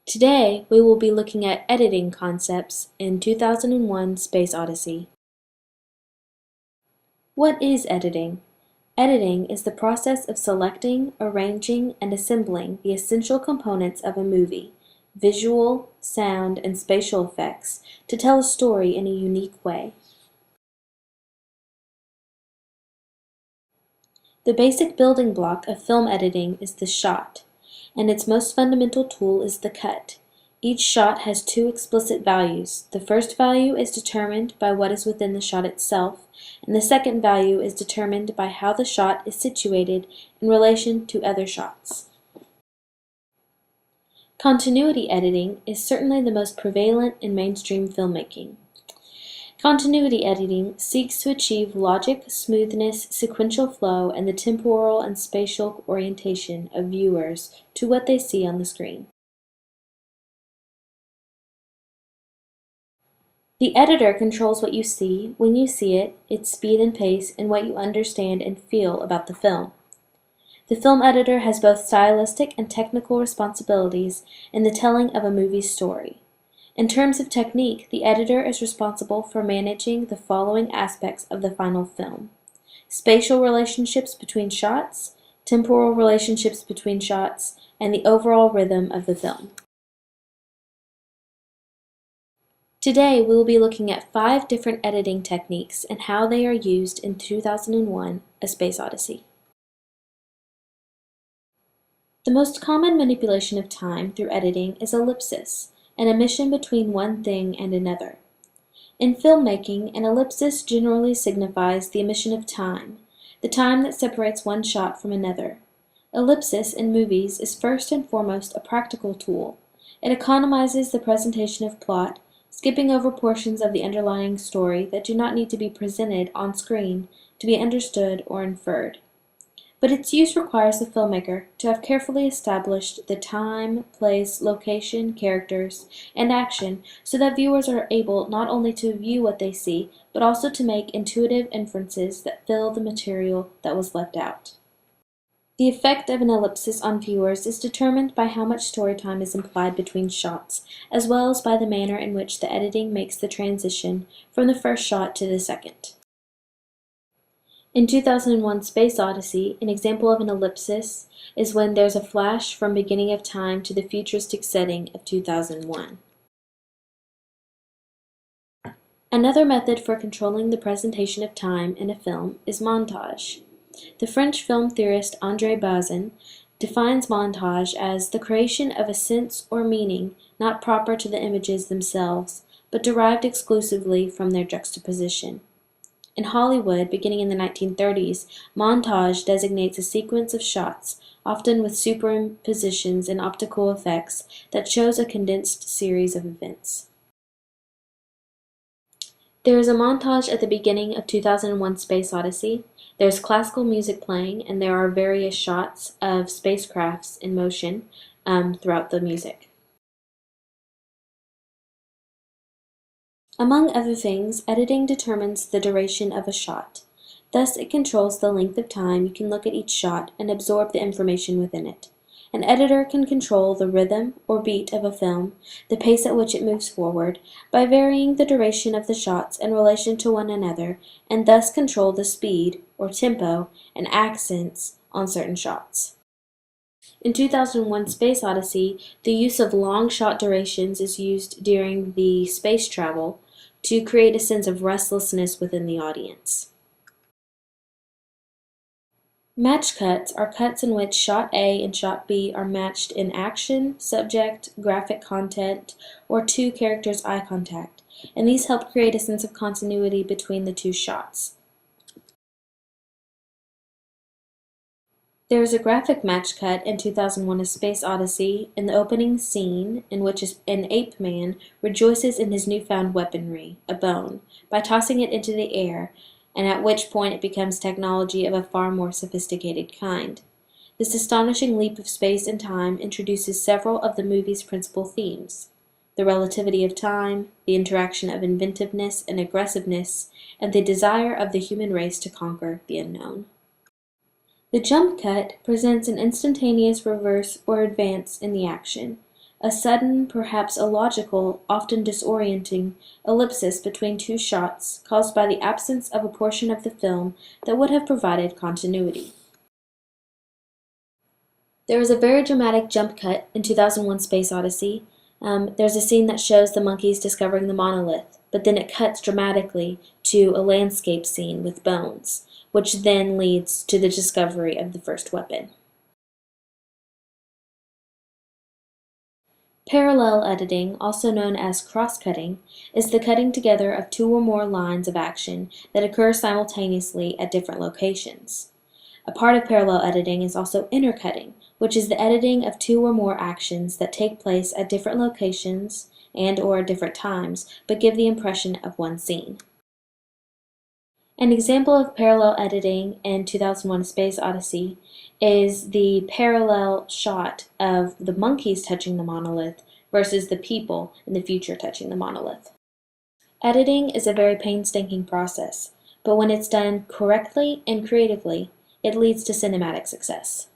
Today, we will be looking at editing concepts in 2001 Space Odyssey. What is editing? Editing is the process of selecting, arranging, and assembling the essential components of a movie, visual, sound, and spatial effects, to tell a story in a unique way. The basic building block of film editing is the shot, and its most fundamental tool is the cut. Each shot has two explicit values. The first value is determined by what is within the shot itself, and the second value is determined by how the shot is situated in relation to other shots. Continuity editing is certainly the most prevalent in mainstream filmmaking. Continuity editing seeks to achieve logic, smoothness, sequential flow, and the temporal and spatial orientation of viewers to what they see on the screen. The editor controls what you see, when you see it, its speed and pace, and what you understand and feel about the film. The film editor has both stylistic and technical responsibilities in the telling of a movie's story. In terms of technique, the editor is responsible for managing the following aspects of the final film: spatial relationships between shots, temporal relationships between shots, and the overall rhythm of the film. Today, we will be looking at 5 different editing techniques and how they are used in 2001: A Space Odyssey. The most common manipulation of time through editing is ellipsis, an omission between one thing and another. In filmmaking, an ellipsis generally signifies the omission of time, the time that separates one shot from another. Ellipsis in movies is first and foremost a practical tool. It economizes the presentation of plot, skipping over portions of the underlying story that do not need to be presented on screen to be understood or inferred. But its use requires the filmmaker to have carefully established the time, place, location, characters, and action so that viewers are able not only to view what they see, but also to make intuitive inferences that fill the material that was left out. The effect of an ellipsis on viewers is determined by how much story time is implied between shots, as well as by the manner in which the editing makes the transition from the first shot to the second. In 2001 Space Odyssey, an example of an ellipsis is when there's a flash from beginning of time to the futuristic setting of 2001. Another method for controlling the presentation of time in a film is montage. The French film theorist André Bazin defines montage as the creation of a sense or meaning not proper to the images themselves, but derived exclusively from their juxtaposition. In Hollywood, beginning in the 1930s, montage designates a sequence of shots, often with superimpositions and optical effects, that shows a condensed series of events. There is a montage at the beginning of 2001 Space Odyssey. There's classical music playing, and there are various shots of spacecrafts in motion throughout the music. Among other things, editing determines the duration of a shot. Thus, it controls the length of time you can look at each shot and absorb the information within it. An editor can control the rhythm or beat of a film, the pace at which it moves forward, by varying the duration of the shots in relation to one another, and thus control the speed, or tempo, and accents on certain shots. In 2001 Space Odyssey, the use of long shot durations is used during the space travel to create a sense of restlessness within the audience. Match cuts are cuts in which shot A and shot B are matched in action, subject, graphic content, or two characters' eye contact, and these help create a sense of continuity between the two shots. There is a graphic match cut in 2001: A Space Odyssey in the opening scene in which an ape man rejoices in his newfound weaponry, a bone, by tossing it into the air, and at which point it becomes technology of a far more sophisticated kind. This astonishing leap of space and time introduces several of the movie's principal themes: the relativity of time, the interaction of inventiveness and aggressiveness, and the desire of the human race to conquer the unknown. The jump cut presents an instantaneous reverse or advance in the action. a sudden, perhaps illogical, often disorienting, ellipsis between two shots caused by the absence of a portion of the film that would have provided continuity. There is a very dramatic jump cut in 2001: Space Odyssey. There's a scene that shows the monkeys discovering the monolith, but then it cuts dramatically to a landscape scene with bones, which then leads to the discovery of the first weapon. Parallel editing, also known as cross-cutting, is the cutting together of two or more lines of action that occur simultaneously at different locations. A part of parallel editing is also intercutting, which is the editing of two or more actions that take place at different locations and/or different times, but give the impression of one scene. An example of parallel editing in 2001: Space Odyssey is the parallel shot of the monkeys touching the monolith versus the people in the future touching the monolith. Editing is a very painstaking process, but when it's done correctly and creatively, it leads to cinematic success.